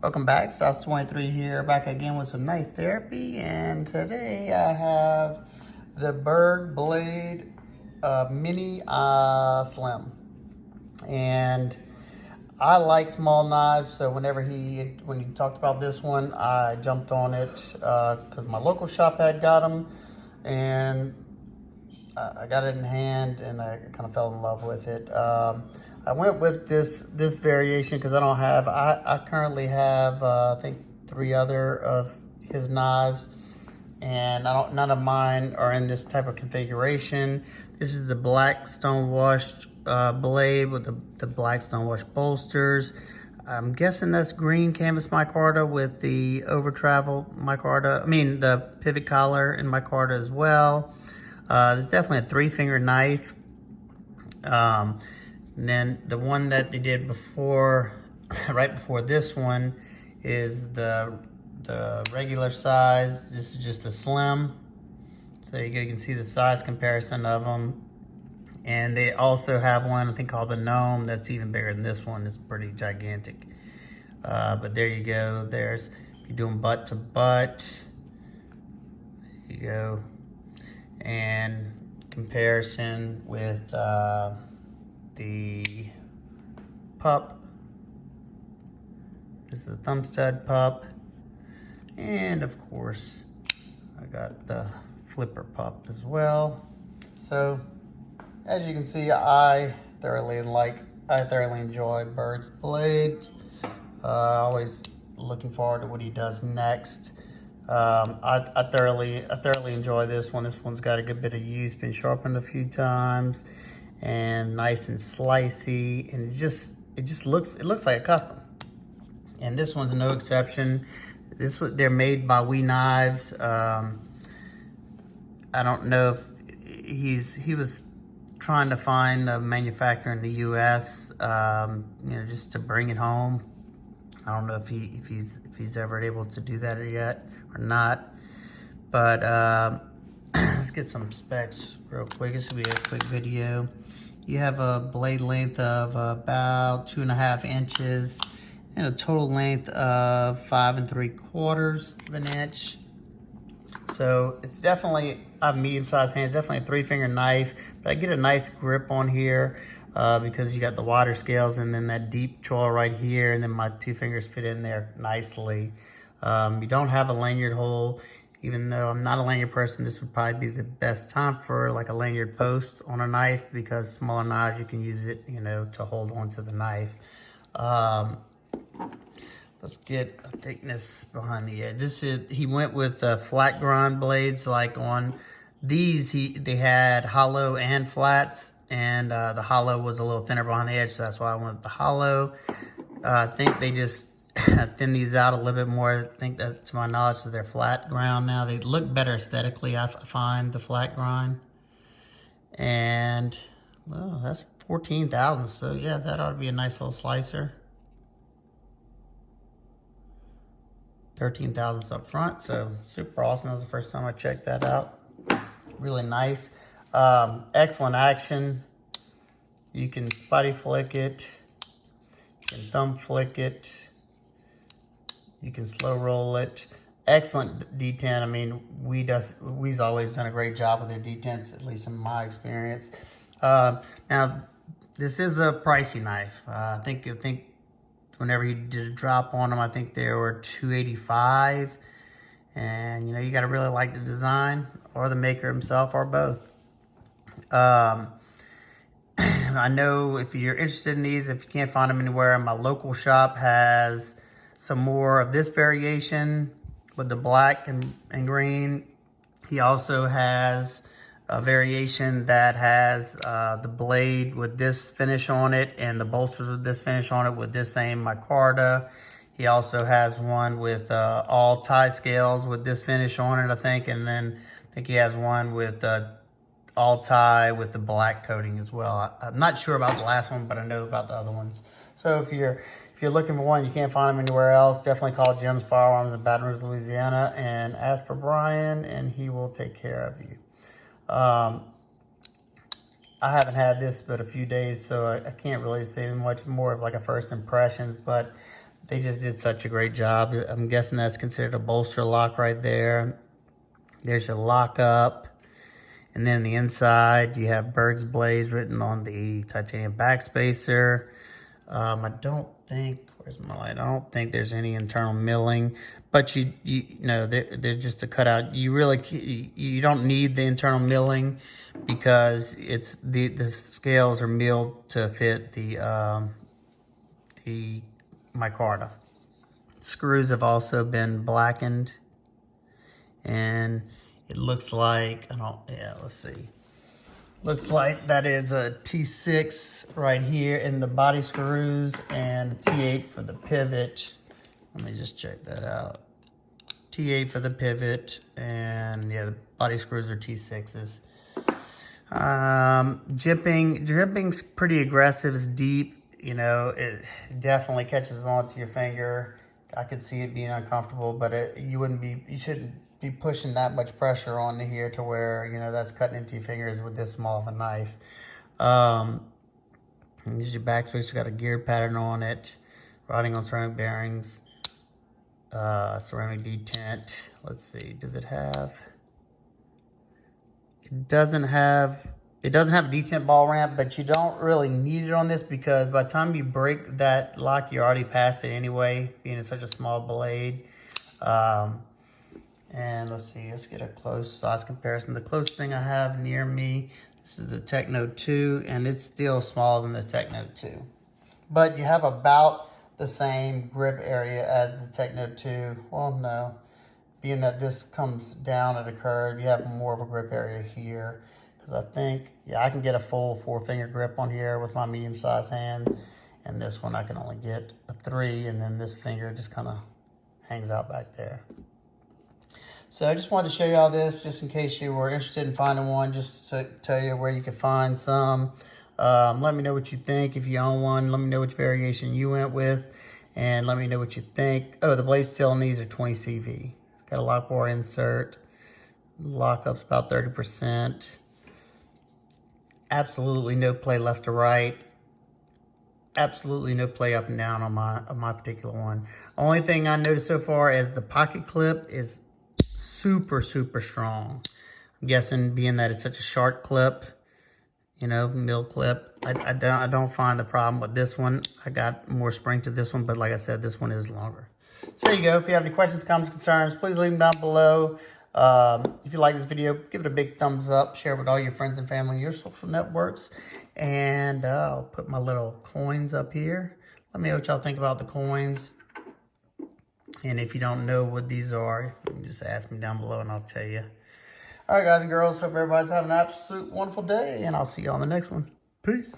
Welcome back, Sauce 23 here, back again with some knife therapy, and today I have the Berg Blade Mini Slim, and I like small knives, so when he talked about this one, I jumped on it because my local shop had got them, and I got it in hand, and I kind of fell in love with it. I went with this variation because I currently have I think 3 other of his knives, and none of mine are in this type of configuration. This is the black stone washed blade with the black stone washed bolsters. I'm guessing that's green canvas micarta with the over travel micarta. I mean the pivot collar in micarta as well. There's definitely a 3-finger knife. And then the one that they did before, right before this one, is the regular size. This is just a slim. So you can see the size comparison of them. And they also have one, I think, called the Gnome, that's even bigger than this one. It's pretty gigantic. But there you go. If you're doing butt to butt, there you go. And comparison with the pup. This is the thumb stud pup, and of course I got the flipper pup as well. So as you can see, I thoroughly enjoy Berg's blade. Always looking forward to what he does next. I thoroughly enjoy this one. This one's got a good bit of use, been sharpened a few times, and nice and slicey, and it just looks like a custom. And this one's no exception. They're made by We Knives. I don't know if he was trying to find a manufacturer in the U.S. Just to bring it home. I don't know if he's ever able to do that yet or not. But let's get some specs real quick. This will be a quick video. You have a blade length of about 2.5 inches and a total length of 5 3/4 of an inch. So it's definitely, I have medium-sized hands, definitely a 3-finger knife, but I get a nice grip on here because you got the water scales and then that deep choil right here, and then my 2 fingers fit in there nicely. You don't have a lanyard hole. Even though I'm not a lanyard person, this would probably be the best time for like a lanyard post on a knife, because smaller knives, you can use it, to hold onto the knife. Let's get a thickness behind the edge. He went with flat grind blades. Like on these, they had hollow and flats, and the hollow was a little thinner behind the edge, so that's why I went with the hollow. I think they just thin these out a little bit more. I think that, to my knowledge, they're flat ground now. They look better aesthetically, I find, the flat grind. And well, that's 14,000. So yeah, that ought to be a nice little slicer. 13,000 up front, so super awesome. That was the first time I checked that out. Really nice. Excellent action. You can spotty flick it. You can thumb flick it. You can slow roll it. Excellent detent. I mean, we's always done a great job with their detents, at least in my experience. Now, this is a pricey knife. I think whenever he did a drop on them, I think they were $285. And you got to really like the design, or the maker himself, or both. I know if you're interested in these, if you can't find them anywhere, my local shop has some more of this variation with the black and green. He also has a variation that has the blade with this finish on it, and the bolsters with this finish on it with this same micarta. He also has one with all tie scales with this finish on it, I think, and then I think he has one with all tie with the black coating as well. I'm not sure about the last one, but I know about the other ones. So if you're looking for one, you can't find them anywhere else, definitely call Jim's Firearms in Baton Rouge, Louisiana, and ask for Brian, and he will take care of you. I haven't had this but a few days, so I can't really say much more of like a first impressions, but They just did such a great job. I'm guessing that's considered a bolster lock right there. There's your lockup. And then on the inside, you have Berg's Blades written on the titanium backspacer. I don't think, where's my light? I don't think there's any internal milling, but you know, they're just a cutout. You don't need the internal milling because it's the scales are milled to fit the micarta. Screws have also been blackened, and it looks like, let's see. Looks like that is a T6 right here in the body screws and a T8 for the pivot. Let me just check that out. T8 for the pivot, and yeah, the body screws are T6s. Dripping's pretty aggressive. It's deep. You know, it definitely catches onto your finger. I could see it being uncomfortable, but you shouldn't be pushing that much pressure onto here to where, you know, that's cutting into your fingers with this small of a knife. This is your backspacer, got a geared pattern on it, riding on ceramic bearings, ceramic detent. Let's see, does it have? It doesn't have a detent ball ramp, but you don't really need it on this because by the time you break that lock, you're already past it anyway, being it's such a small blade. And let's see, let's get a close size comparison. The closest thing I have near me, this is the Techno 2, and it's still smaller than the Techno 2. But you have about the same grip area as the Techno 2. Well, no. Being that this comes down at a curve, you have more of a grip area here. Because I think, yeah, I can get a full 4-finger grip on here with my medium-sized hand. And this one I can only get a 3, and then this finger just kind of hangs out back there. So I just wanted to show you all this just in case you were interested in finding one, just to tell you where you can find some. Let me know what you think if you own one. Let me know which variation you went with, and let me know what you think. Oh, the blade steel on these are 20 CV. It's got a lock bore insert. Lockup's about 30%. Absolutely no play left to right. Absolutely no play up and down on my particular one. Only thing I noticed so far is the pocket clip is super strong. I'm guessing being that it's such a short clip, you know, mill clip, I don't find the problem with this one. I got more spring to this one, but like I said, this one is longer. So there you go. If you have any questions, comments, concerns, please leave them down below. If you like this video, give it a big thumbs up, share it with all your friends and family, your social networks, and I'll put my little coins up here. Let me know what y'all think about the coins. And if you don't know what these are, you can just ask me down below and I'll tell you. All right, guys and girls, hope everybody's having an absolute wonderful day, and I'll see you on the next one. Peace.